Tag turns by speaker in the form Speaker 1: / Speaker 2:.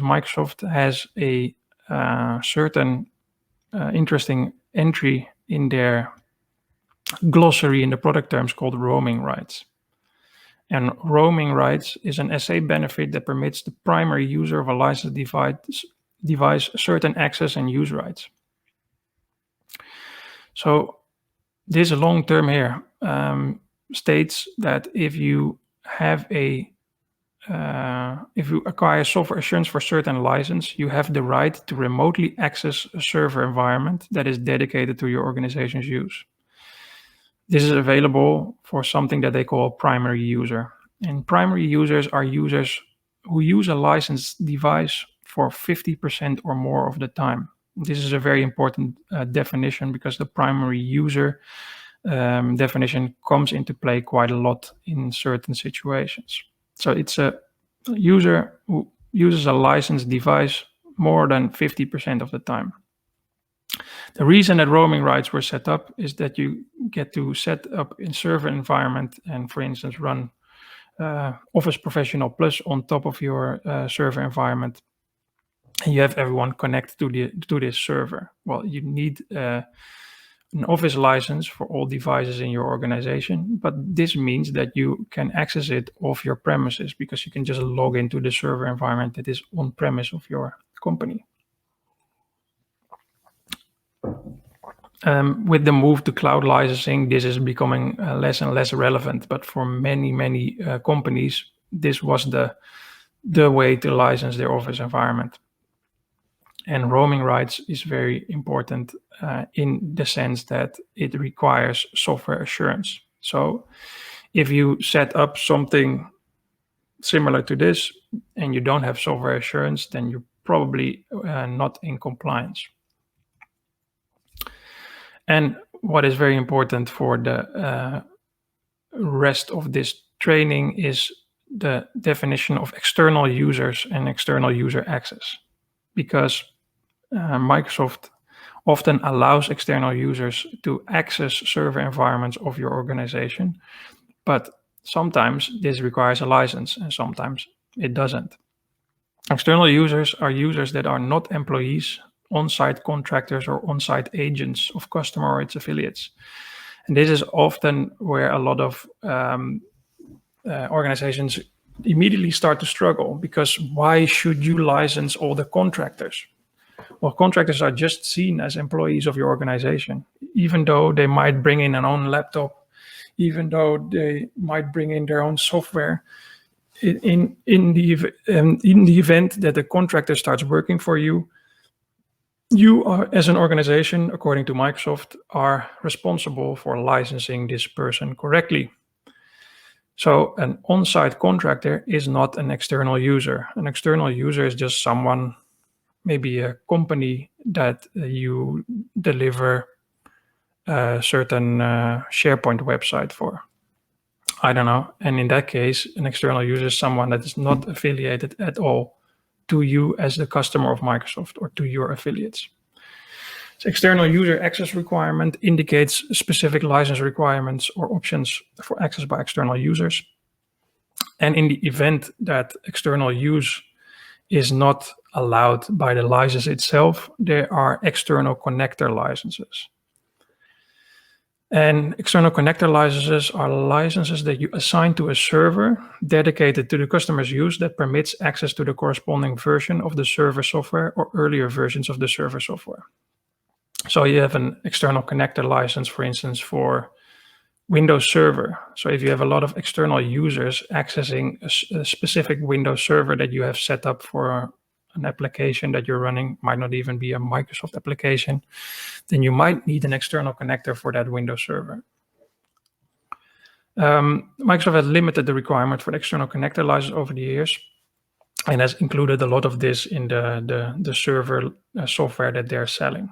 Speaker 1: Microsoft has a certain interesting entry in their glossary in the product terms called roaming rights. And roaming rights is an SA benefit that permits the primary user of a licensed device certain access and use rights. So this long term here states that if you have if you acquire software assurance for certain license, you have the right to remotely access a server environment that is dedicated to your organization's use. This is available for something that they call primary user. And primary users are users who use a licensed device for 50% or more of the time. This is a very important definition because the primary user definition comes into play quite a lot in certain situations. So it's a user who uses a licensed device more than 50% of the time. The reason that roaming rights were set up is that you get to set up a server environment and, for instance, run Office Professional Plus on top of your server environment. And you have everyone connect to this server. Well, you need an Office license for all devices in your organization, but this means that you can access it off your premises because you can just log into the server environment that is on premise of your company. With the move to cloud licensing, this is becoming less and less relevant, but for many companies, this was the way to license their Office environment. And roaming rights is very important in the sense that it requires software assurance. So if you set up something similar to this and you don't have software assurance, then you're probably not in compliance. And what is very important for the rest of this training is the definition of external users and external user access, because Microsoft often allows external users to access server environments of your organization, but sometimes this requires a license and sometimes it doesn't. External users are users that are not employees, on-site contractors, or on-site agents of customer or its affiliates. And this is often where a lot of organizations immediately start to struggle, because why should you license all the contractors? Well, contractors are just seen as employees of your organization, even though they might bring in an own laptop, even though they might bring in their own software. In the event that the contractor starts working for you, you are, as an organization, according to Microsoft, are responsible for licensing this person correctly. So an on-site contractor is not an external user. An external user is just someone, maybe a company that you deliver a certain SharePoint website for. I don't know. And in that case, an external user is someone that is not affiliated at all to you as the customer of Microsoft or to your affiliates. So external user access requirement indicates specific license requirements or options for access by external users. And in the event that external use is not allowed by the license itself, there are external connector licenses. And external connector licenses are licenses that you assign to a server dedicated to the customer's use that permits access to the corresponding version of the server software or earlier versions of the server software. So you have an external connector license, for instance, for Windows Server. So if you have a lot of external users accessing a specific Windows Server that you have set up for an application that you're running, might not even be a Microsoft application, then you might need an external connector for that Windows Server. Microsoft has limited the requirement for the external connector license over the years and has included a lot of this in the server software that they're selling.